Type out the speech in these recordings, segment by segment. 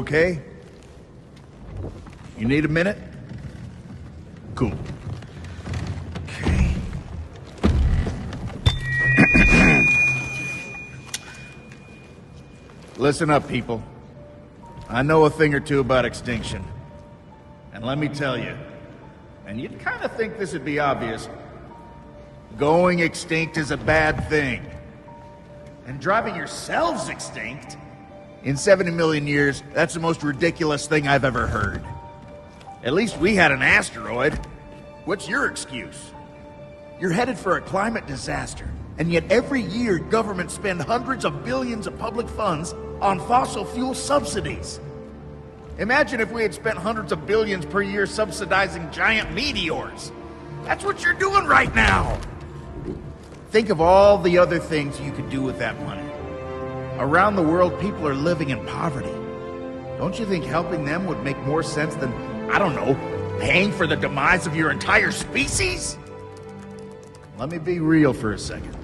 okay? You need a minute? Cool. Okay. Listen up, people. I know a thing or two about extinction. And let me tell you, and you'd kind of think this would be obvious, going extinct is a bad thing. And driving yourselves extinct? In 70 million years, that's the most ridiculous thing I've ever heard. At least we had an asteroid. What's your excuse? You're headed for a climate disaster, and yet every year governments spend hundreds of billions of public funds on fossil fuel subsidies. Imagine if we had spent hundreds of billions per year subsidizing giant meteors. That's what you're doing right now. Think of all the other things you could do with that money. Around the world, people are living in poverty. Don't you think helping them would make more sense than, I don't know, paying for the demise of your entire species? Let me be real for a second.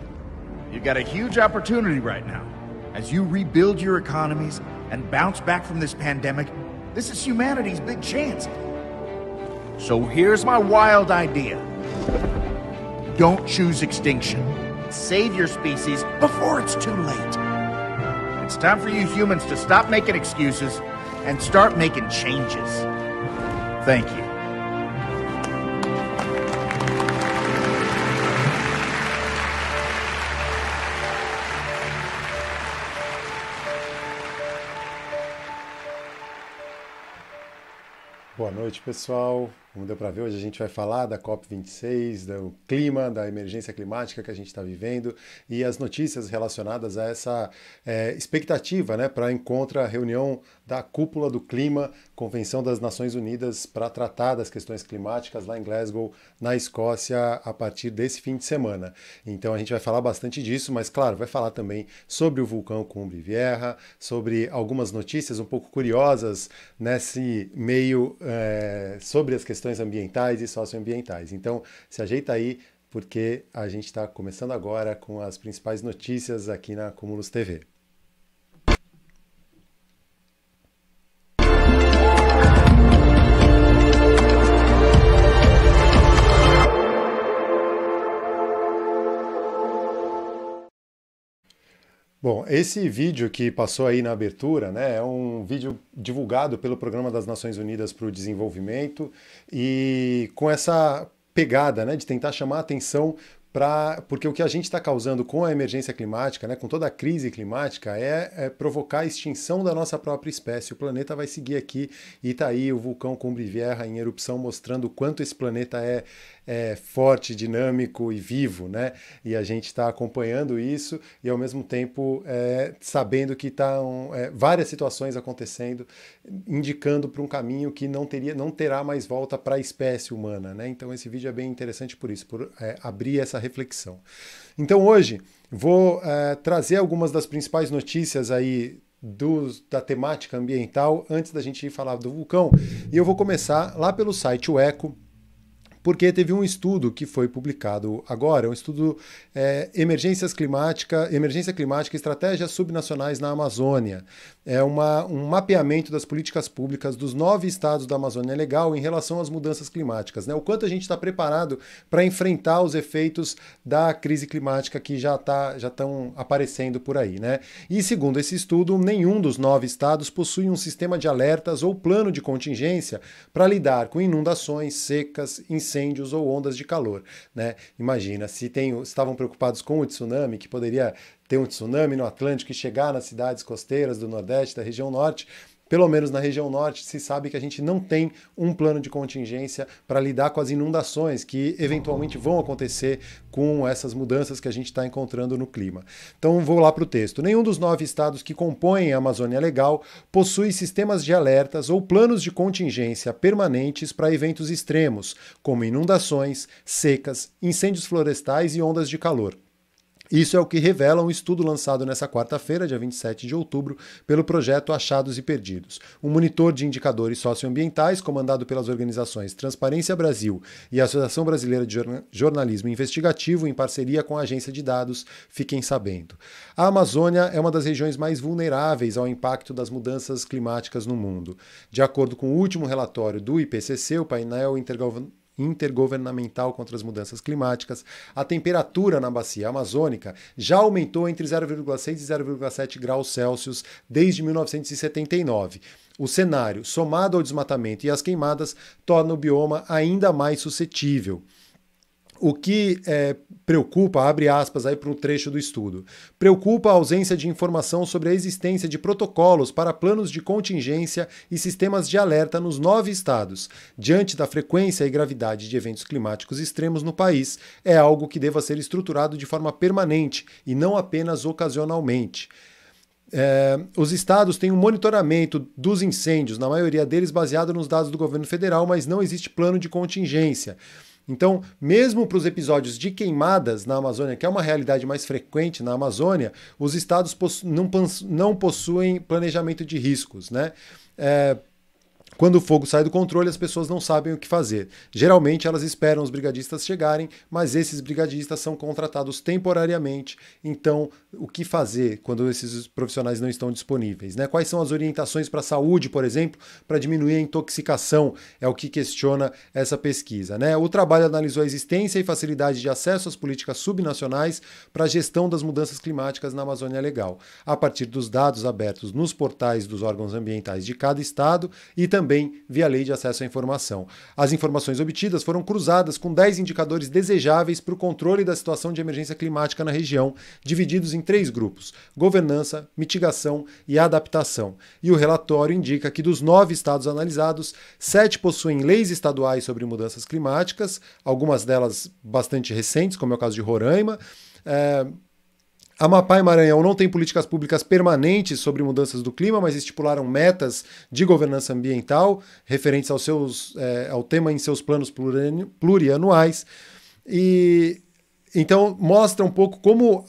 You've got a huge opportunity right now. As you rebuild your economies and bounce back from this pandemic, this is humanity's big chance. So here's my wild idea. Don't choose extinction. Save your species before it's too late. It's time for you humans to stop making excuses and start making changes. Thank you. Boa noite, pessoal. Como deu para ver, hoje a gente vai falar da COP26, do clima, da emergência climática que a gente está vivendo e as notícias relacionadas a essa expectativa, né, para encontro a reunião da Cúpula do Clima, Convenção das Nações Unidas para tratar das questões climáticas lá em Glasgow, na Escócia, a partir desse fim de semana. Então a gente vai falar bastante disso, mas claro, vai falar também sobre o vulcão Cumbre Vieja, sobre algumas notícias um pouco curiosas nesse meio sobre as questões ambientais e socioambientais. Então, se ajeita aí, porque a gente está começando agora com as principais notícias aqui na Cumulus TV. Bom, esse vídeo que passou aí na abertura, né, é um vídeo divulgado pelo Programa das Nações Unidas para o Desenvolvimento e com essa pegada, né, de tentar chamar a atenção porque o que a gente está causando com a emergência climática, né, com toda a crise climática, é provocar a extinção da nossa própria espécie. O planeta vai seguir aqui e está aí o vulcão Cumbre Vieja em erupção, mostrando o quanto esse planeta é forte, dinâmico e vivo, né? E a gente está acompanhando isso e ao mesmo tempo sabendo que estão várias situações acontecendo, indicando para um caminho que não terá mais volta para a espécie humana, né? Então esse vídeo é bem interessante por isso, por abrir essa reflexão. Então hoje vou trazer algumas das principais notícias aí da temática ambiental antes da gente ir falar do vulcão. E eu vou começar lá pelo site o Eco, porque teve um estudo que foi publicado agora, um estudo Emergência Climática e Estratégias Subnacionais na Amazônia. É um mapeamento das políticas públicas dos 9 estados da Amazônia Legal em relação às mudanças climáticas, né? O quanto a gente está preparado para enfrentar os efeitos da crise climática que já estão aparecendo por aí, né? E segundo esse estudo, nenhum dos 9 estados possui um sistema de alertas ou plano de contingência para lidar com inundações, secas, incêndios ou ondas de calor, né? Imagina, se estavam preocupados com o tsunami, que poderia ter um tsunami no Atlântico e chegar nas cidades costeiras do Nordeste, da região Norte, pelo menos na região Norte, se sabe que a gente não tem um plano de contingência para lidar com as inundações que eventualmente vão acontecer com essas mudanças que a gente está encontrando no clima. Então vou lá para o texto. Nenhum dos 9 estados que compõem a Amazônia Legal possui sistemas de alertas ou planos de contingência permanentes para eventos extremos, como inundações, secas, incêndios florestais e ondas de calor. Isso é o que revela um estudo lançado nesta quarta-feira, dia 27 de outubro, pelo projeto Achados e Perdidos. Um monitor de indicadores socioambientais, comandado pelas organizações Transparência Brasil e a Associação Brasileira de Jornalismo Investigativo, em parceria com a agência de dados Fiquem Sabendo. A Amazônia é uma das regiões mais vulneráveis ao impacto das mudanças climáticas no mundo. De acordo com o último relatório do IPCC, o painel intergovernamental contra as mudanças climáticas, a temperatura na bacia amazônica já aumentou entre 0,6 e 0,7 graus Celsius desde 1979. O cenário, somado ao desmatamento e às queimadas, torna o bioma ainda mais suscetível. O que preocupa, abre aspas aí para um trecho do estudo, preocupa a ausência de informação sobre a existência de protocolos para planos de contingência e sistemas de alerta nos 9 estados. Diante da frequência e gravidade de eventos climáticos extremos no país, é algo que deva ser estruturado de forma permanente e não apenas ocasionalmente. Os estados têm um monitoramento dos incêndios, na maioria deles baseado nos dados do governo federal, mas não existe plano de contingência. Então, mesmo para os episódios de queimadas na Amazônia, que é uma realidade mais frequente na Amazônia, os estados não possuem planejamento de riscos, né? Quando o fogo sai do controle, as pessoas não sabem o que fazer. Geralmente, elas esperam os brigadistas chegarem, mas esses brigadistas são contratados temporariamente. Então, o que fazer quando esses profissionais não estão disponíveis, né? Quais são as orientações para a saúde, por exemplo, para diminuir a intoxicação? É o que questiona essa pesquisa, né? O trabalho analisou a existência e facilidade de acesso às políticas subnacionais para a gestão das mudanças climáticas na Amazônia Legal, a partir dos dados abertos nos portais dos órgãos ambientais de cada estado e também via lei de acesso à informação. As informações obtidas foram cruzadas com 10 indicadores desejáveis para o controle da situação de emergência climática na região, divididos em 3 grupos: governança, mitigação e adaptação. E o relatório indica que dos 9 estados analisados, 7 possuem leis estaduais sobre mudanças climáticas, algumas delas bastante recentes, como é o caso de Roraima. Amapá e Maranhão não têm políticas públicas permanentes sobre mudanças do clima, mas estipularam metas de governança ambiental referentes ao tema em seus planos plurianuais. E então mostra um pouco como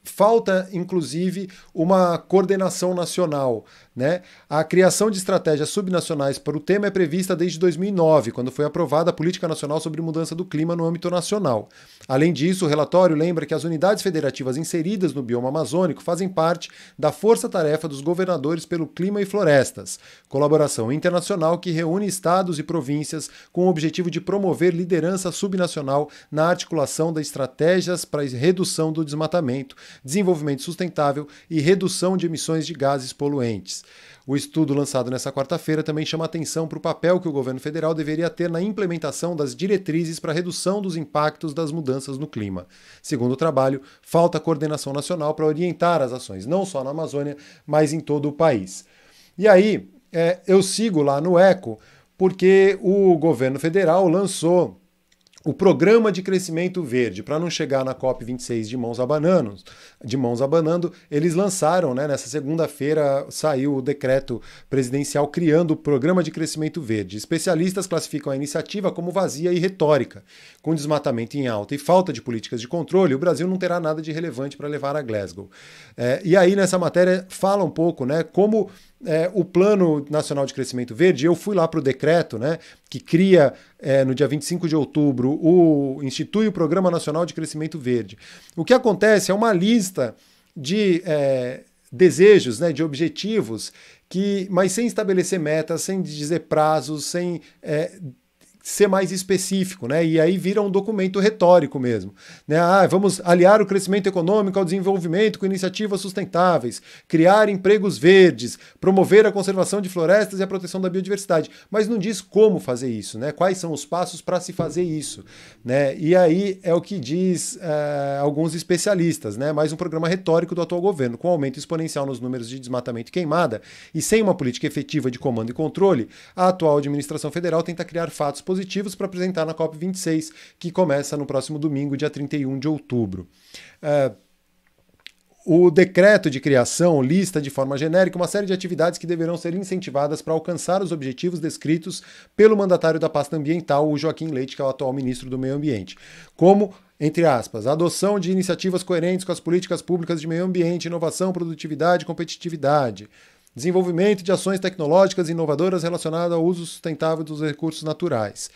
falta, inclusive, uma coordenação nacional, né? A criação de estratégias subnacionais para o tema é prevista desde 2009, quando foi aprovada a Política Nacional sobre Mudança do Clima no âmbito nacional. Além disso, o relatório lembra que as unidades federativas inseridas no bioma amazônico fazem parte da Força-Tarefa dos Governadores pelo Clima e Florestas, colaboração internacional que reúne estados e províncias com o objetivo de promover liderança subnacional na articulação das estratégias para a redução do desmatamento, desenvolvimento sustentável e redução de emissões de gases poluentes. O estudo lançado nesta quarta-feira também chama atenção para o papel que o governo federal deveria ter na implementação das diretrizes para a redução dos impactos das mudanças no clima. Segundo o trabalho, falta coordenação nacional para orientar as ações, não só na Amazônia, mas em todo o país. E aí, eu sigo lá no Eco, porque o governo federal lançou o Programa de Crescimento Verde. Para não chegar na COP26 de mãos abanando, eles lançaram, né, nessa segunda-feira saiu o decreto presidencial criando o Programa de Crescimento Verde. Especialistas classificam a iniciativa como vazia e retórica. Com desmatamento em alta e falta de políticas de controle, o Brasil não terá nada de relevante para levar a Glasgow. E aí, nessa matéria, fala um pouco, né, como o Plano Nacional de Crescimento Verde. Eu fui lá para o decreto, né, que cria, no dia 25 de outubro, institui o Programa Nacional de Crescimento Verde. O que acontece é uma lista de desejos, né, de objetivos, mas sem estabelecer metas, sem dizer prazos, sem ser mais específico, né? E aí vira um documento retórico mesmo, né? Vamos aliar o crescimento econômico ao desenvolvimento com iniciativas sustentáveis, criar empregos verdes, promover a conservação de florestas e a proteção da biodiversidade, mas não diz como fazer isso, né? Quais são os passos para se fazer isso, né? E aí é o que diz alguns especialistas, né? Mais um programa retórico do atual governo, com aumento exponencial nos números de desmatamento e queimada e sem uma política efetiva de comando e controle, a atual administração federal tenta criar fatos positivos para apresentar na COP26, que começa no próximo domingo, dia 31 de outubro. O decreto de criação lista de forma genérica uma série de atividades que deverão ser incentivadas para alcançar os objetivos descritos pelo mandatário da pasta ambiental, o Joaquim Leite, que é o atual ministro do Meio Ambiente, como, entre aspas, a adoção de iniciativas coerentes com as políticas públicas de meio ambiente, inovação, produtividade e competitividade, desenvolvimento de ações tecnológicas inovadoras relacionadas ao uso sustentável dos recursos naturais.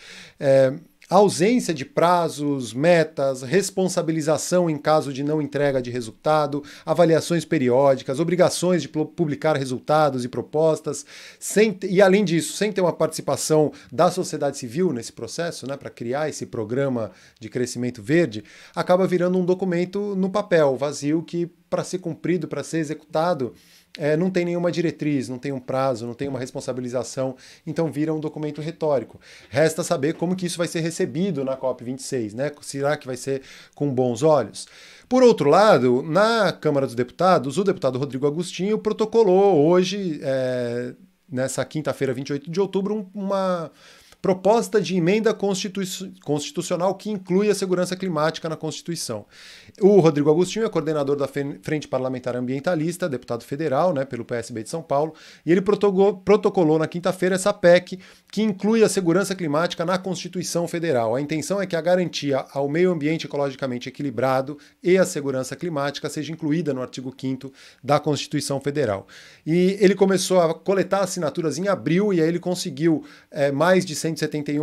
Ausência de prazos, metas, responsabilização em caso de não entrega de resultado, avaliações periódicas, obrigações de publicar resultados e propostas, e além disso, sem ter uma participação da sociedade civil nesse processo, né, para criar esse programa de crescimento verde, acaba virando um documento no papel, vazio, que para ser cumprido, para ser executado, não tem nenhuma diretriz, não tem um prazo, não tem uma responsabilização, então vira um documento retórico. Resta saber como que isso vai ser recebido na COP26, né? Será que vai ser com bons olhos? Por outro lado, na Câmara dos Deputados, o deputado Rodrigo Agostinho protocolou hoje, nessa quinta-feira, 28 de outubro, uma proposta de emenda constitucional que inclui a segurança climática na Constituição. O Rodrigo Agostinho é coordenador da Frente Parlamentar Ambientalista, deputado federal, né, pelo PSB de São Paulo, e ele protocolou na quinta-feira essa PEC que inclui a segurança climática na Constituição Federal. A intenção é que a garantia ao meio ambiente ecologicamente equilibrado e a segurança climática seja incluída no artigo 5º da Constituição Federal. E ele começou a coletar assinaturas em abril e aí ele conseguiu mais de 171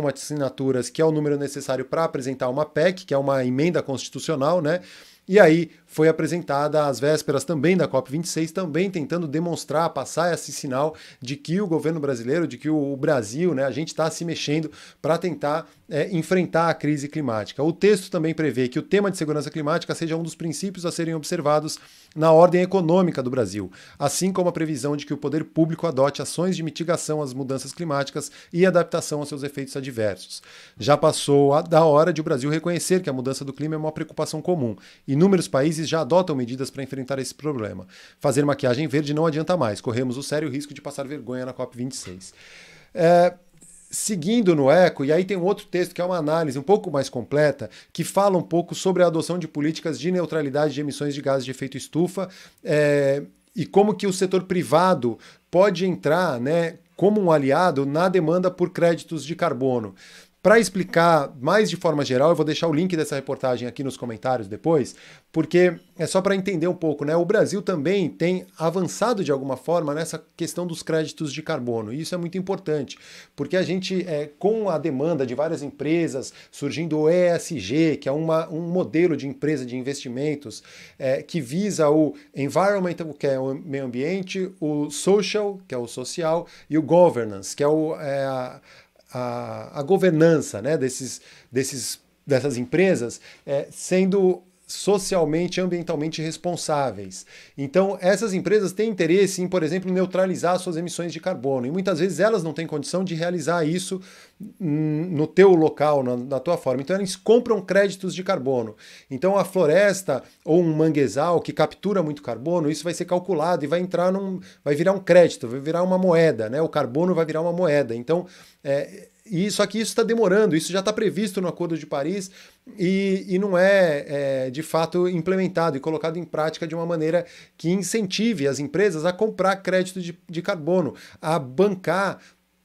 assinaturas, que é o número necessário para apresentar uma PEC, que é uma emenda constitucional, né? E aí foi apresentada às vésperas também da COP26, também tentando demonstrar, passar esse sinal de que o governo brasileiro, de que o Brasil, né, a gente está se mexendo para tentar enfrentar a crise climática. O texto também prevê que o tema de segurança climática seja um dos princípios a serem observados na ordem econômica do Brasil, assim como a previsão de que o poder público adote ações de mitigação às mudanças climáticas e adaptação aos seus efeitos adversos. Já passou da hora de o Brasil reconhecer que a mudança do clima é uma preocupação comum. Inúmeros países já adotam medidas para enfrentar esse problema. Fazer maquiagem verde não adianta mais, corremos o sério risco de passar vergonha na COP26. Seguindo no eco, e aí tem um outro texto que é uma análise um pouco mais completa, que fala um pouco sobre a adoção de políticas de neutralidade de emissões de gases de efeito estufa e como que o setor privado pode entrar, né, como um aliado na demanda por créditos de carbono. Para explicar mais de forma geral, eu vou deixar o link dessa reportagem aqui nos comentários depois, porque é só para entender um pouco, né? O Brasil também tem avançado de alguma forma nessa questão dos créditos de carbono, e isso é muito importante, porque a gente, com a demanda de várias empresas, surgindo o ESG, que é um modelo de empresa de investimentos que visa o environmental, que é o meio ambiente, o social, que é o social, e o governance, que é a governança, né, dessas empresas sendo socialmente e ambientalmente responsáveis. Então, essas empresas têm interesse em, por exemplo, neutralizar suas emissões de carbono, e muitas vezes elas não têm condição de realizar isso no teu local, na tua forma. Então, eles compram créditos de carbono. Então, a floresta ou um manguezal que captura muito carbono, isso vai ser calculado e vai virar um crédito, vai virar uma moeda, né? O carbono vai virar uma moeda. Então, só que isso está demorando, isso já está previsto no Acordo de Paris e não é de fato implementado e colocado em prática de uma maneira que incentive as empresas a comprar crédito de carbono, a bancar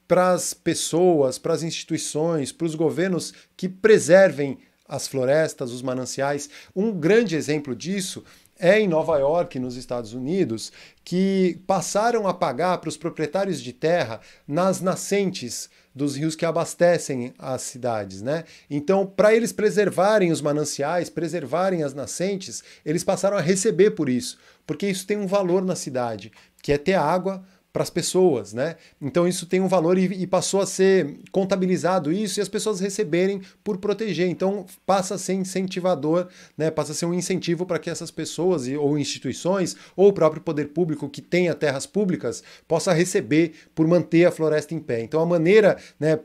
para as pessoas, para as instituições, para os governos que preservem as florestas, os mananciais. Um grande exemplo disso é em Nova York, nos Estados Unidos, que passaram a pagar para os proprietários de terra nas nascentes dos rios que abastecem as cidades, né? Então, para eles preservarem os mananciais, preservarem as nascentes, eles passaram a receber por isso, porque isso tem um valor na cidade, que é ter água para as pessoas, né? Então isso tem um valor e passou a ser contabilizado isso e as pessoas receberem por proteger. Então passa a ser incentivador, né? Passa a ser um incentivo para que essas pessoas ou instituições ou o próprio poder público que tenha terras públicas possa receber por manter a floresta em pé. Então a maneira, né,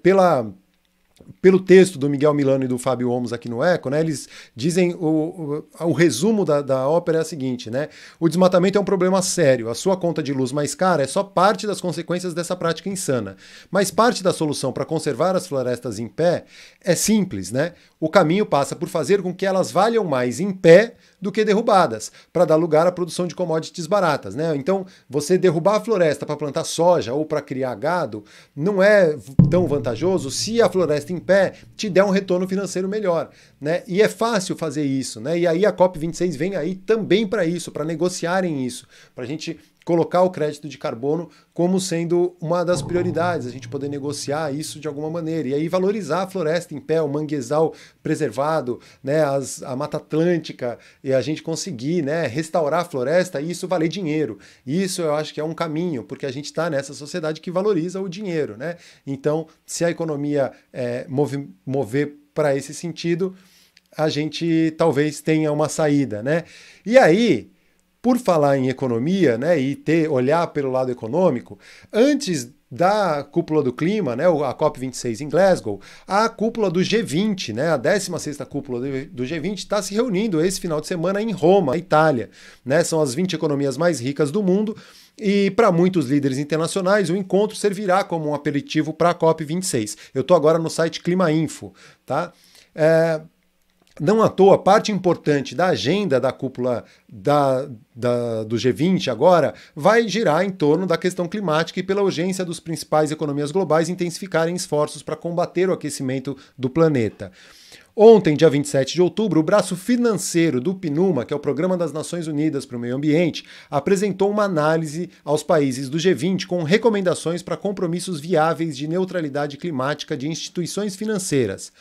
pelo texto do Miguel Milano e do Fábio Olmos aqui no Eco, né, eles dizem, o resumo da ópera é a seguinte, né, o desmatamento é um problema sério, a sua conta de luz mais cara é só parte das consequências dessa prática insana, mas parte da solução para conservar as florestas em pé é simples, né, o caminho passa por fazer com que elas valham mais em pé do que derrubadas, para dar lugar à produção de commodities baratas, né? Então, você derrubar a floresta para plantar soja ou para criar gado não é tão vantajoso se a floresta em pé te der um retorno financeiro melhor, né? E é fácil fazer isso, né? E aí a COP26 vem aí também para isso, para negociarem isso, para a gente colocar o crédito de carbono como sendo uma das prioridades, a gente poder negociar isso de alguma maneira, e aí valorizar a floresta em pé, o manguezal preservado, né, a Mata Atlântica, e a gente conseguir, né, restaurar a floresta e isso valer dinheiro. Isso eu acho que é um caminho, porque a gente está nessa sociedade que valoriza o dinheiro, né? Então, se a economia mover para esse sentido, a gente talvez tenha uma saída, né? E aí, por falar em economia, né, e olhar pelo lado econômico, antes da cúpula do clima, né, a COP26 em Glasgow, a cúpula do G20, né, a 16ª cúpula do G20 está se reunindo esse final de semana em Roma, Itália, né, são as 20 economias mais ricas do mundo, e para muitos líderes internacionais o encontro servirá como um aperitivo para a COP26. Eu estou agora no site Clima Info, tá? Não à toa, parte importante da agenda da cúpula do G20 agora vai girar em torno da questão climática e pela urgência dos principais economias globais intensificarem esforços para combater o aquecimento do planeta. Ontem, dia 27 de outubro, o braço financeiro do PNUMA, que é o Programa das Nações Unidas para o Meio Ambiente, apresentou uma análise aos países do G20 com recomendações para compromissos viáveis de neutralidade climática de instituições financeiras.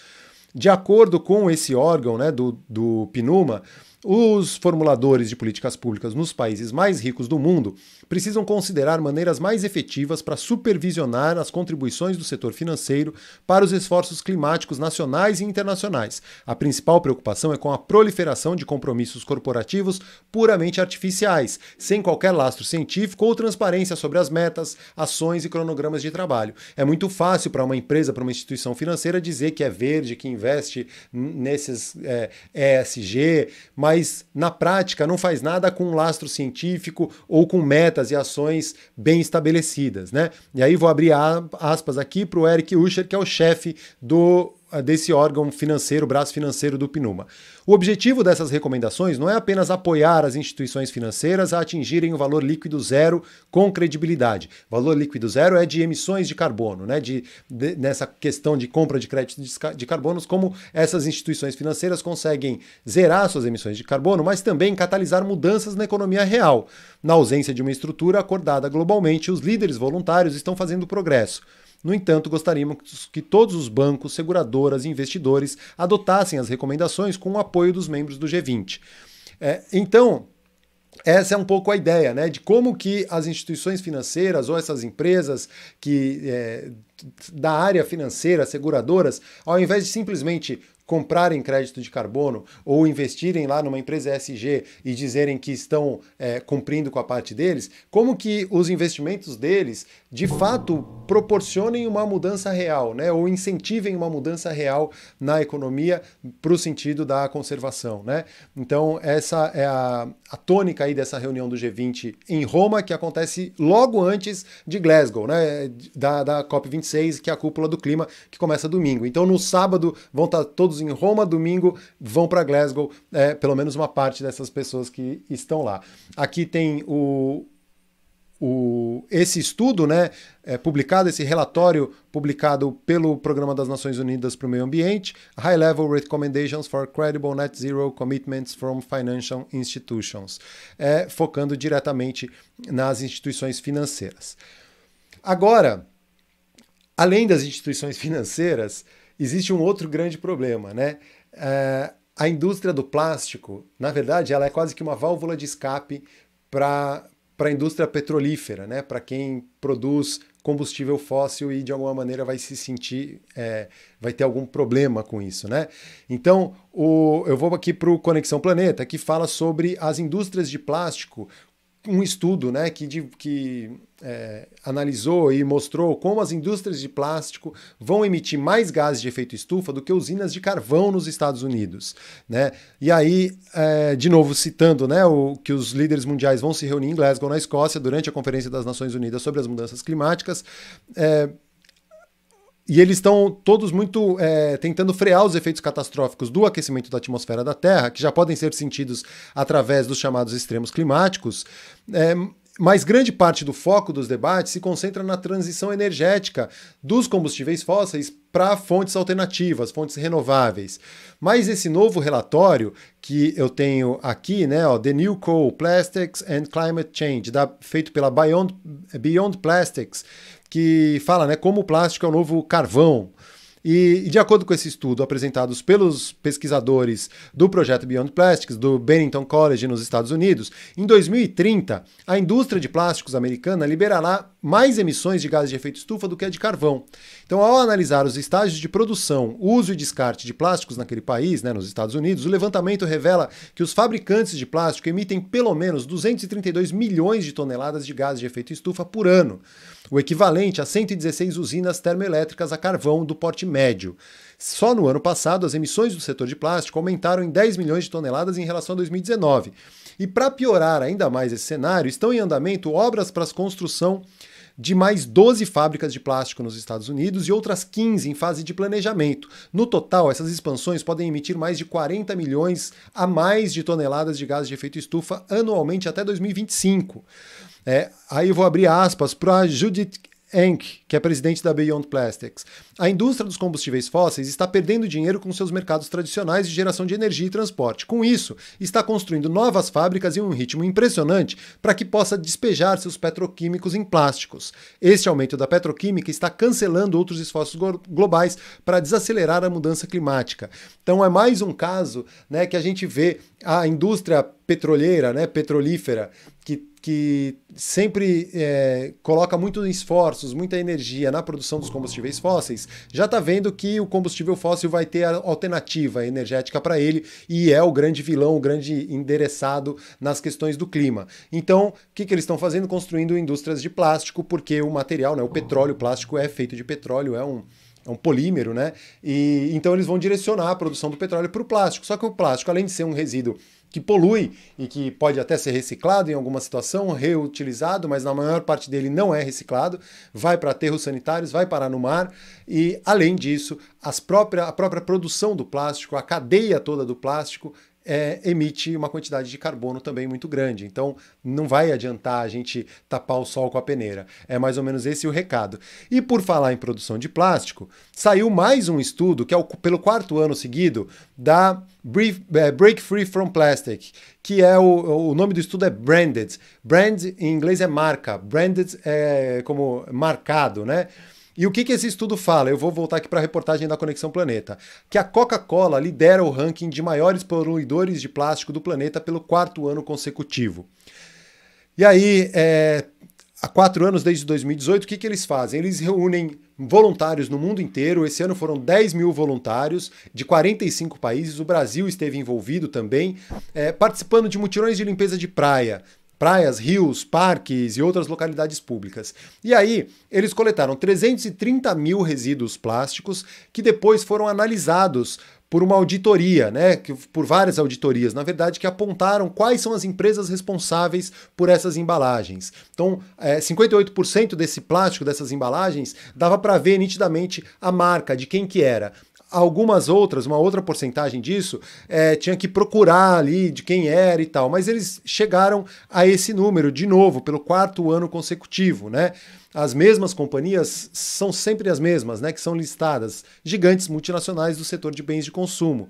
De acordo com esse órgão, né, do PNUMA, os formuladores de políticas públicas nos países mais ricos do mundo precisam considerar maneiras mais efetivas para supervisionar as contribuições do setor financeiro para os esforços climáticos nacionais e internacionais. A principal preocupação é com a proliferação de compromissos corporativos puramente artificiais, sem qualquer lastro científico ou transparência sobre as metas, ações e cronogramas de trabalho. É muito fácil para uma empresa, para uma instituição financeira dizer que é verde, que investe nesses ESG, mas na prática não faz nada com um lastro científico ou com metas e ações bem estabelecidas, né? E aí vou abrir aspas aqui para o Eric Usher, que é o chefe desse órgão financeiro, braço financeiro do PNUMA. O objetivo dessas recomendações não é apenas apoiar as instituições financeiras a atingirem o valor líquido zero com credibilidade. Valor líquido zero é de emissões de carbono, né? Nessa questão de compra de crédito de carbonos, como essas instituições financeiras conseguem zerar suas emissões de carbono, mas também catalisar mudanças na economia real. Na ausência de uma estrutura acordada globalmente, os líderes voluntários estão fazendo progresso. No entanto, gostaríamos que todos os bancos, seguradoras e investidores adotassem as recomendações com o apoio dos membros do G20. Então, essa é um pouco a ideia, né, de como que as instituições financeiras ou essas empresas da área financeira, seguradoras, ao invés de simplesmente comprarem crédito de carbono ou investirem lá numa empresa ESG e dizerem que estão cumprindo com a parte deles, como que os investimentos deles de fato proporcionem uma mudança real, né? Ou incentivem uma mudança real na economia para o sentido da conservação, né? Então essa é a tônica aí dessa reunião do G20 em Roma, que acontece logo antes de Glasgow, né? Da COP26, que é a cúpula do clima, que começa domingo. Então no sábado vão estar todos em Roma, domingo vão para Glasgow, pelo menos uma parte dessas pessoas que estão lá. Aqui tem esse estudo, né, publicado, esse relatório publicado pelo Programa das Nações Unidas para o Meio Ambiente, High Level Recommendations for Credible Net Zero Commitments from Financial Institutions, focando diretamente nas instituições financeiras. Agora, além das instituições financeiras, existe um outro grande problema, né? A indústria do plástico, na verdade, ela é quase que uma válvula de escape para a indústria petrolífera, né? Para quem produz combustível fóssil e de alguma maneira vai se sentir, vai ter algum problema com isso, né? Então, eu vou aqui para o Conexão Planeta, que fala sobre as indústrias de plástico um estudo, né, que analisou e mostrou como as indústrias de plástico vão emitir mais gases de efeito estufa do que usinas de carvão nos Estados Unidos, né? E aí, de novo, citando, né, que os líderes mundiais vão se reunir em Glasgow, na Escócia, durante a Conferência das Nações Unidas sobre as Mudanças Climáticas, e eles estão todos muito tentando frear os efeitos catastróficos do aquecimento da atmosfera da Terra, que já podem ser sentidos através dos chamados extremos climáticos, mas grande parte do foco dos debates se concentra na transição energética dos combustíveis fósseis para fontes alternativas, fontes renováveis. Mas esse novo relatório que eu tenho aqui, né, The New Coal, Plastics and Climate Change, feito pela Beyond Plastics, que fala, né, como o plástico é o novo carvão. E de acordo com esse estudo apresentados pelos pesquisadores do projeto Beyond Plastics, do Bennington College nos Estados Unidos, em 2030, a indústria de plásticos americana liberará mais emissões de gases de efeito estufa do que a de carvão. Então, ao analisar os estágios de produção, uso e descarte de plásticos naquele país, né, nos Estados Unidos, o levantamento revela que os fabricantes de plástico emitem pelo menos 232 milhões de toneladas de gases de efeito estufa por ano, o equivalente a 116 usinas termoelétricas a carvão do porte médio. Só no ano passado, as emissões do setor de plástico aumentaram em 10 milhões de toneladas em relação a 2019. E para piorar ainda mais esse cenário, estão em andamento obras para a construção de mais 12 fábricas de plástico nos Estados Unidos e outras 15 em fase de planejamento. No total, essas expansões podem emitir mais de 40 milhões a mais de toneladas de gases de efeito estufa anualmente até 2025. Aí eu vou abrir aspas para a Judith Enck, que é presidente da Beyond Plastics. A indústria dos combustíveis fósseis está perdendo dinheiro com seus mercados tradicionais de geração de energia e transporte. Com isso, está construindo novas fábricas em um ritmo impressionante para que possa despejar seus petroquímicos em plásticos. Este aumento da petroquímica está cancelando outros esforços globais para desacelerar a mudança climática. Então é mais um caso, né, que a gente vê a indústria petroleira, né, petrolífera, que sempre coloca muitos esforços, muita energia na produção dos combustíveis fósseis, já está vendo que o combustível fóssil vai ter a alternativa energética para ele e é o grande vilão, o grande endereçado nas questões do clima. Então, o que eles estão fazendo? Construindo indústrias de plástico, porque o material, né, o petróleo, o plástico é feito de petróleo, é um polímero, né? E então eles vão direcionar a produção do petróleo para o plástico. Só que o plástico, além de ser um resíduo que polui e que pode até ser reciclado em alguma situação, reutilizado, mas na maior parte dele não é reciclado, vai para aterros sanitários, vai parar no mar e, além disso, a própria produção do plástico, a cadeia toda do plástico, emite uma quantidade de carbono também muito grande. Então, não vai adiantar a gente tapar o sol com a peneira. É mais ou menos esse o recado. E por falar em produção de plástico, saiu mais um estudo, que é pelo 4º ano seguido, da Break Free from Plastic, que é o nome do estudo é Branded. Brand em inglês é marca, Branded é como marcado, né? E o que esse estudo fala? Eu vou voltar aqui para a reportagem da Conexão Planeta. Que a Coca-Cola lidera o ranking de maiores poluidores de plástico do planeta pelo 4º ano consecutivo. E aí, há 4 anos, desde 2018, o que eles fazem? Eles reúnem voluntários no mundo inteiro. Esse ano foram 10 mil voluntários de 45 países. O Brasil esteve envolvido também, participando de mutirões de limpeza de praias, rios, parques e outras localidades públicas. E aí, eles coletaram 330 mil resíduos plásticos que depois foram analisados por uma auditoria, né? Por várias auditorias, na verdade, que apontaram quais são as empresas responsáveis por essas embalagens. Então, 58% desse plástico, dessas embalagens, dava para ver nitidamente a marca, de quem que era. Algumas outras, uma outra porcentagem disso, tinha que procurar ali de quem era e tal, mas eles chegaram a esse número, de novo, pelo 4º ano consecutivo, né? As mesmas companhias são sempre as mesmas, né? Que são listadas, gigantes multinacionais do setor de bens de consumo.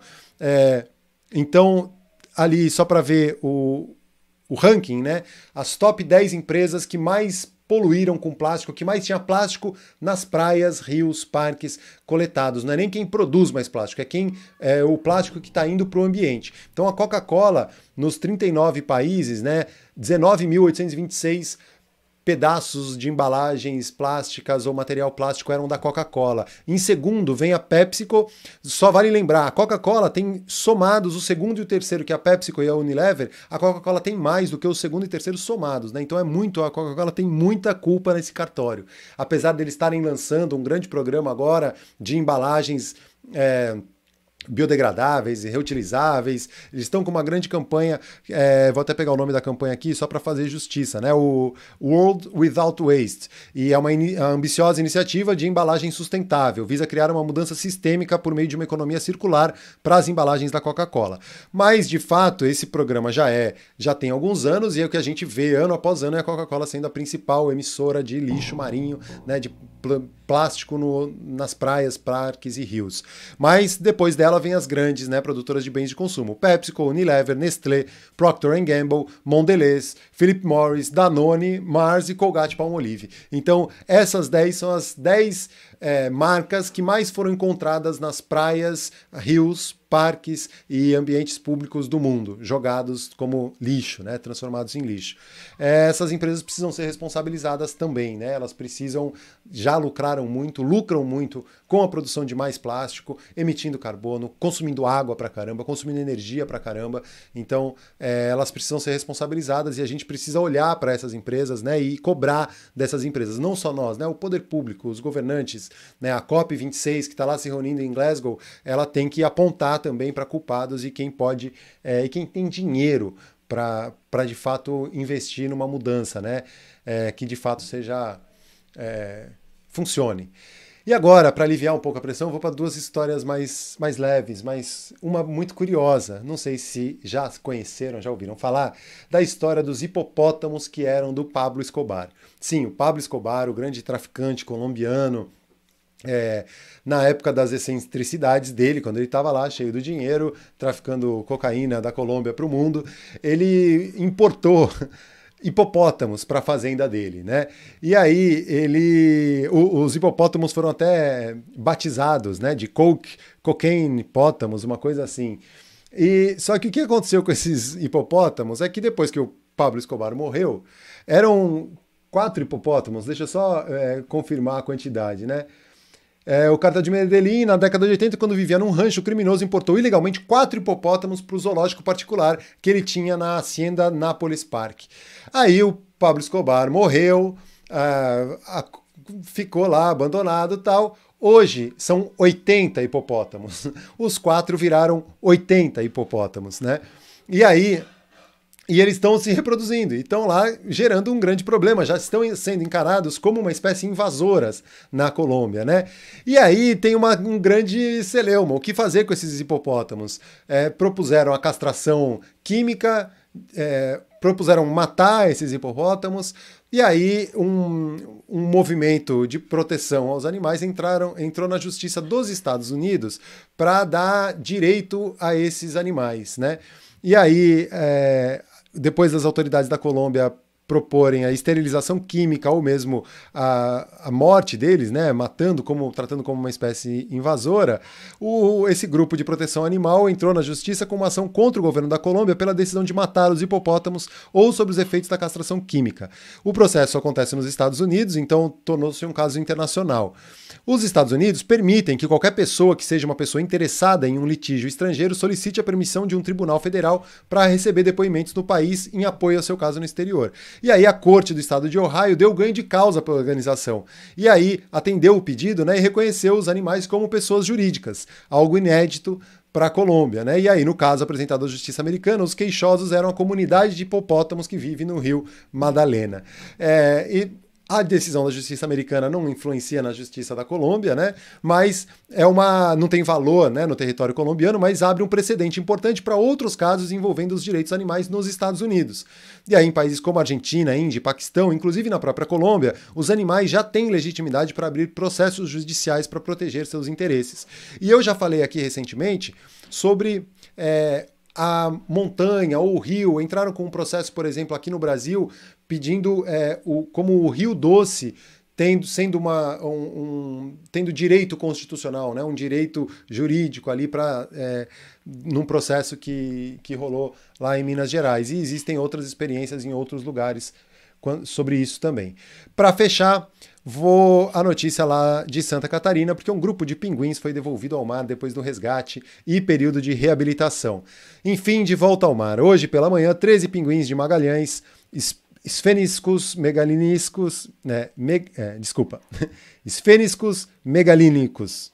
Então, ali, só para ver o ranking, né? As top 10 empresas que mais poluíram com plástico, que mais tinha plástico nas praias, rios, parques coletados. Não é nem quem produz mais plástico, é o plástico que está indo para o ambiente. Então a Coca-Cola, nos 39 países, né, 19.826 pedaços de embalagens plásticas ou material plástico eram da Coca-Cola. Em segundo, vem a PepsiCo. Só vale lembrar, a Coca-Cola tem somados o segundo e o terceiro, que é a PepsiCo e a Unilever, a Coca-Cola tem mais do que o segundo e terceiro somados, né? Então a Coca-Cola tem muita culpa nesse cartório. Apesar deles estarem lançando um grande programa agora de embalagens biodegradáveis e reutilizáveis, eles estão com uma grande campanha, vou até pegar o nome da campanha aqui só para fazer justiça, né? O World Without Waste, e é uma ambiciosa iniciativa de embalagem sustentável, visa criar uma mudança sistêmica por meio de uma economia circular para as embalagens da Coca-Cola. Mas, de fato, esse programa já tem alguns anos, e é o que a gente vê ano após ano é a Coca-Cola sendo a principal emissora de lixo marinho, né, de plástico nas praias, parques e rios. Mas depois dela vem as grandes, né, produtoras de bens de consumo: PepsiCo, Unilever, Nestlé, Procter & Gamble, Mondelez, Philip Morris, Danone, Mars e Colgate-Palmolive. Então, essas 10 são as 10 marcas que mais foram encontradas nas praias, rios, parques e ambientes públicos do mundo, jogados como lixo, né, transformados em lixo. Essas empresas precisam ser responsabilizadas também, né? Elas já lucram muito com a produção de mais plástico, emitindo carbono, consumindo água pra caramba, consumindo energia pra caramba. Então, elas precisam ser responsabilizadas e a gente precisa olhar para essas empresas, né, e cobrar dessas empresas, não só nós, né, o poder público, os governantes, né, a COP26 que está lá se reunindo em Glasgow, ela tem que apontar também para culpados e quem pode e quem tem dinheiro para de fato investir numa mudança, né, que de fato funcione. E agora, para aliviar um pouco a pressão, vou para duas histórias mais leves, mas uma muito curiosa. Não sei se já conheceram, já ouviram falar da história dos hipopótamos que eram do Pablo Escobar. Sim, o Pablo Escobar, o grande traficante colombiano, na época das excentricidades dele, quando ele estava lá cheio do dinheiro, traficando cocaína da Colômbia para o mundo, ele importou hipopótamos para a fazenda dele, né? E aí os hipopótamos foram até batizados, né, de cocaine hipótamos, uma coisa assim. E só que o que aconteceu com esses hipopótamos é que depois que o Pablo Escobar morreu, eram 4 hipopótamos, deixa eu só confirmar a quantidade, né? O cartel de Medellín, na década de 80, quando vivia num rancho, o criminoso importou ilegalmente 4 hipopótamos para o zoológico particular que ele tinha na Hacienda Nápoles Park. Aí o Pablo Escobar morreu, ficou lá abandonado e tal. Hoje são 80 hipopótamos. Os 4 viraram 80 hipopótamos, né? E eles estão se reproduzindo, e estão lá gerando um grande problema, já estão sendo encarados como uma espécie invasoras na Colômbia, né? E aí tem um grande celeuma. O que fazer com esses hipopótamos? Propuseram a castração química, propuseram matar esses hipopótamos, e aí um movimento de proteção aos animais entrou na Justiça dos Estados Unidos para dar direito a esses animais, né? E aí, depois das autoridades da Colômbia proporem a esterilização química ou mesmo a morte deles, né, tratando como uma espécie invasora, esse grupo de proteção animal entrou na justiça com uma ação contra o governo da Colômbia pela decisão de matar os hipopótamos ou sobre os efeitos da castração química. O processo acontece nos Estados Unidos, então tornou-se um caso internacional. Os Estados Unidos permitem que qualquer pessoa que seja uma pessoa interessada em um litígio estrangeiro solicite a permissão de um tribunal federal para receber depoimentos no país em apoio ao seu caso no exterior. E aí a Corte do Estado de Ohio deu ganho de causa pela organização. E aí atendeu o pedido, né, e reconheceu os animais como pessoas jurídicas, algo inédito para a Colômbia, né? E aí, no caso apresentado à Justiça Americana, os queixosos eram a comunidade de hipopótamos que vive no Rio Madalena. A decisão da Justiça Americana não influencia na Justiça da Colômbia, né? Mas não tem valor, né, no território colombiano, mas abre um precedente importante para outros casos envolvendo os direitos animais nos Estados Unidos. E aí, em países como Argentina, Índia e Paquistão, inclusive na própria Colômbia, os animais já têm legitimidade para abrir processos judiciais para proteger seus interesses. E eu já falei aqui recentemente sobre a montanha ou o rio entraram com um processo, por exemplo, aqui no Brasil, pedindo como o Rio Doce tendo direito constitucional, né, um direito jurídico ali num processo que rolou lá em Minas Gerais. E existem outras experiências em outros lugares sobre isso também. Para fechar, a notícia lá de Santa Catarina, porque um grupo de pinguins foi devolvido ao mar depois do resgate e período de reabilitação. Enfim, de volta ao mar. Hoje pela manhã, 13 pinguins de Magalhães, esfênicos megalínicos, esfênicos megalínicos,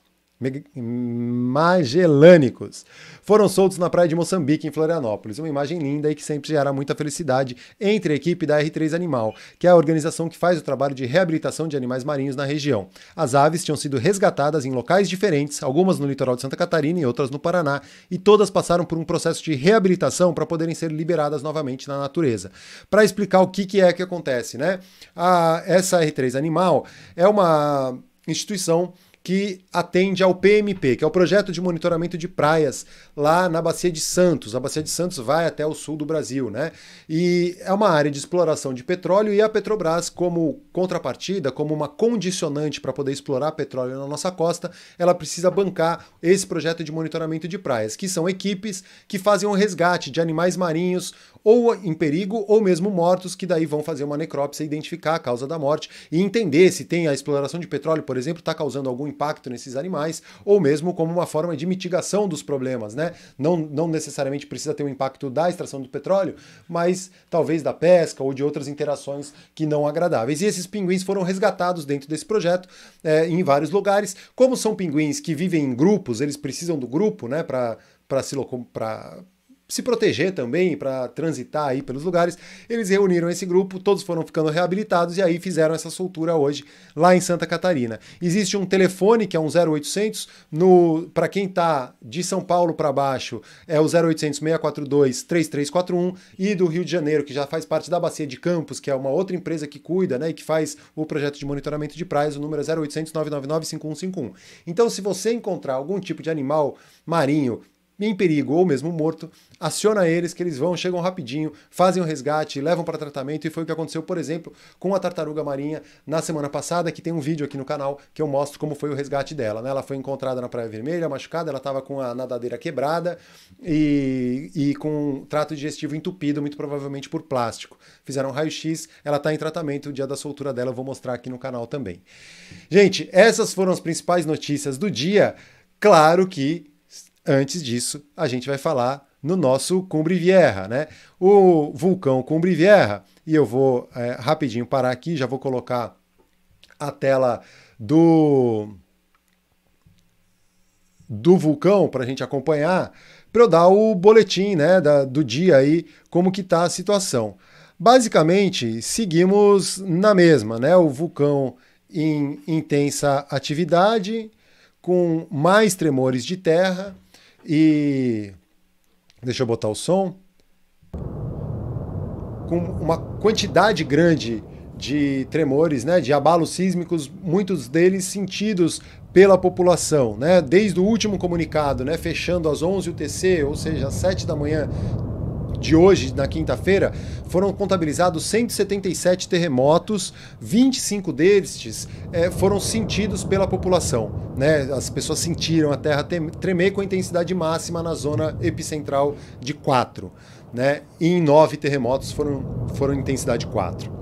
magellânicos, foram soltos na praia de Moçambique, em Florianópolis. Uma imagem linda e que sempre gera muita felicidade entre a equipe da R3 Animal, que é a organização que faz o trabalho de reabilitação de animais marinhos na região. As aves tinham sido resgatadas em locais diferentes, algumas no litoral de Santa Catarina e outras no Paraná, e todas passaram por um processo de reabilitação para poderem ser liberadas novamente na natureza. Para explicar o que é que acontece, né? Essa R3 Animal é uma instituição que atende ao PMP, que é o Projeto de Monitoramento de Praias, lá na Bacia de Santos. A Bacia de Santos vai até o sul do Brasil, né? E é uma área de exploração de petróleo e a Petrobras, como contrapartida, como uma condicionante para poder explorar petróleo na nossa costa, ela precisa bancar esse projeto de monitoramento de praias, que são equipes que fazem um resgate de animais marinhos ou em perigo ou mesmo mortos, que daí vão fazer uma necrópsia, identificar a causa da morte e entender se tem a exploração de petróleo, por exemplo, está causando algum impacto nesses animais, ou mesmo como uma forma de mitigação dos problemas, né? Não necessariamente precisa ter um impacto da extração do petróleo, mas talvez da pesca ou de outras interações que não agradáveis. E esses pinguins foram resgatados dentro desse projeto em vários lugares. Como são pinguins que vivem em grupos, eles precisam do grupo, né, para se proteger também, para transitar aí pelos lugares, eles reuniram esse grupo, todos foram ficando reabilitados e aí fizeram essa soltura hoje lá em Santa Catarina. Existe um telefone que é um 0800, para quem está de São Paulo para baixo é o 0800 642 3341 e do Rio de Janeiro, que já faz parte da Bacia de Campos, que é uma outra empresa que cuida, né, e que faz o projeto de monitoramento de praias, o número é 0800 999 5151. Então, se você encontrar algum tipo de animal marinho em perigo ou mesmo morto, aciona eles que eles chegam rapidinho, fazem o resgate, levam para tratamento, e foi o que aconteceu, por exemplo, com a tartaruga marinha na semana passada, que tem um vídeo aqui no canal que eu mostro como foi o resgate dela, né? Ela foi encontrada na Praia Vermelha, machucada, ela estava com a nadadeira quebrada e com um trato digestivo entupido, muito provavelmente por plástico. Fizeram um raio-x, ela está em tratamento, o dia da soltura dela eu vou mostrar aqui no canal também. Gente, essas foram as principais notícias do dia. Claro que antes disso, a gente vai falar no nosso Cumbre Vieja, né? O vulcão Cumbre Vieja, e eu vou rapidinho parar aqui, já vou colocar a tela do vulcão para a gente acompanhar, para eu dar o boletim, né, do dia aí, como que tá a situação. Basicamente, seguimos na mesma, né? O vulcão em intensa atividade, com mais tremores de terra, e deixa eu botar o som, com uma quantidade grande de tremores, né, de abalos sísmicos, muitos deles sentidos pela população, né, desde o último comunicado, né, fechando às 11 UTC, ou seja, às 7 da manhã de hoje, na quinta-feira, foram contabilizados 177 terremotos, 25 destes foram sentidos pela população, né? As pessoas sentiram a terra tremer com intensidade máxima na zona epicentral de 4, né? E em 9 terremotos foram intensidade 4.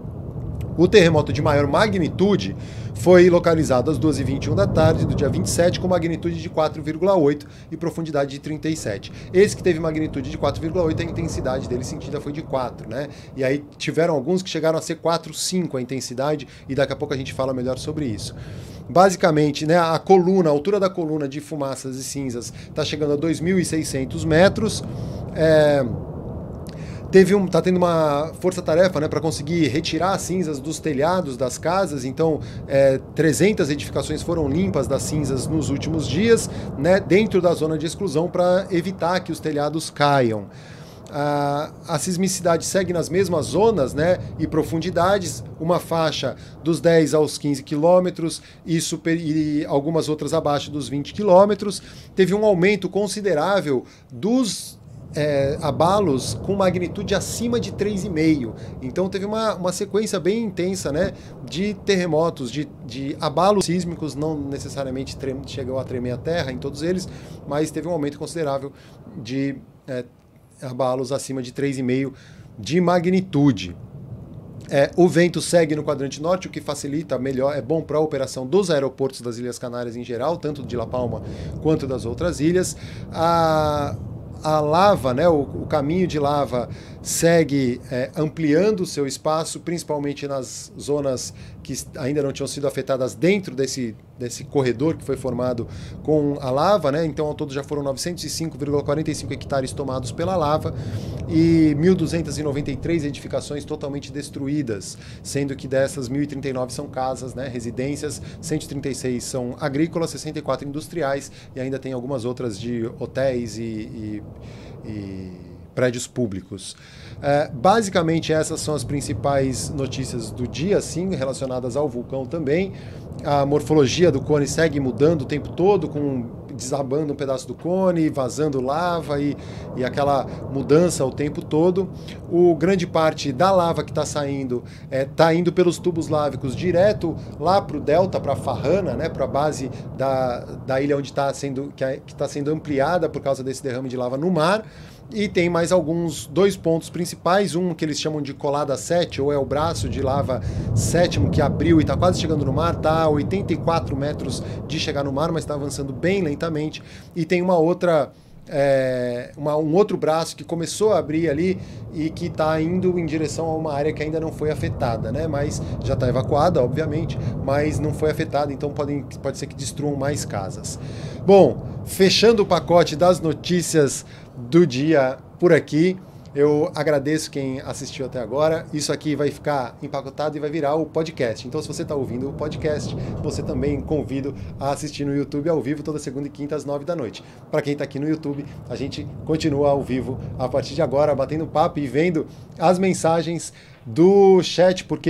O terremoto de maior magnitude foi localizado às 2h21 da tarde do dia 27, com magnitude de 4,8 e profundidade de 37. Esse que teve magnitude de 4,8, a intensidade dele sentida foi de 4, né? E aí tiveram alguns que chegaram a ser 4,5 a intensidade, e daqui a pouco a gente fala melhor sobre isso. Basicamente, né, a altura da coluna de fumaças e cinzas está chegando a 2.600 metros. Tá tendo uma força-tarefa, né, para conseguir retirar as cinzas dos telhados das casas, então 300 edificações foram limpas das cinzas nos últimos dias, né, dentro da zona de exclusão, para evitar que os telhados caiam. A sismicidade segue nas mesmas zonas, né, e profundidades, uma faixa dos 10 aos 15 quilômetros e algumas outras abaixo dos 20 quilômetros. Teve um aumento considerável dos abalos com magnitude acima de 3,5. Então teve uma sequência bem intensa, né, de terremotos, de abalos sísmicos, não necessariamente chegou a tremer a terra em todos eles, mas teve um aumento considerável de abalos acima de 3,5 de magnitude. O vento segue no quadrante norte, o que facilita, melhor, é bom para a operação dos aeroportos das Ilhas Canárias em geral, tanto de La Palma quanto das outras ilhas. A lava, né, o caminho de lava segue ampliando o seu espaço, principalmente nas zonas que ainda não tinham sido afetadas dentro desse corredor que foi formado com a lava, né? Então, ao todo já foram 905,45 hectares tomados pela lava e 1.293 edificações totalmente destruídas, sendo que dessas 1.039 são casas, né, residências, 136 são agrícolas, 64 industriais e ainda tem algumas outras de hotéis e prédios públicos. Basicamente essas são as principais notícias do dia, sim, relacionadas ao vulcão também. A morfologia do cone segue mudando o tempo todo, desabando um pedaço do cone, vazando lava e aquela mudança o tempo todo. Grande parte da lava que está saindo está indo pelos tubos lávicos direto lá para o delta, para Farhana, né, para a base da ilha onde que está sendo ampliada por causa desse derrame de lava no mar. E tem mais dois pontos principais, um que eles chamam de colada 7, ou é o braço de lava sétimo que abriu e está quase chegando no mar, está a 84 metros de chegar no mar, mas está avançando bem lentamente, e tem um outro braço que começou a abrir ali e que está indo em direção a uma área que ainda não foi afetada, né? Mas já está evacuada, obviamente, mas não foi afetada, então pode ser que destruam mais casas. Bom, fechando o pacote das notícias do dia por aqui, eu agradeço quem assistiu até agora. Isso aqui vai ficar empacotado e vai virar o podcast. Então, se você está ouvindo o podcast, você também convido a assistir no YouTube ao vivo toda segunda e quinta às 9 da noite. Para quem está aqui no YouTube, a gente continua ao vivo a partir de agora, batendo papo e vendo as mensagens do chat, porque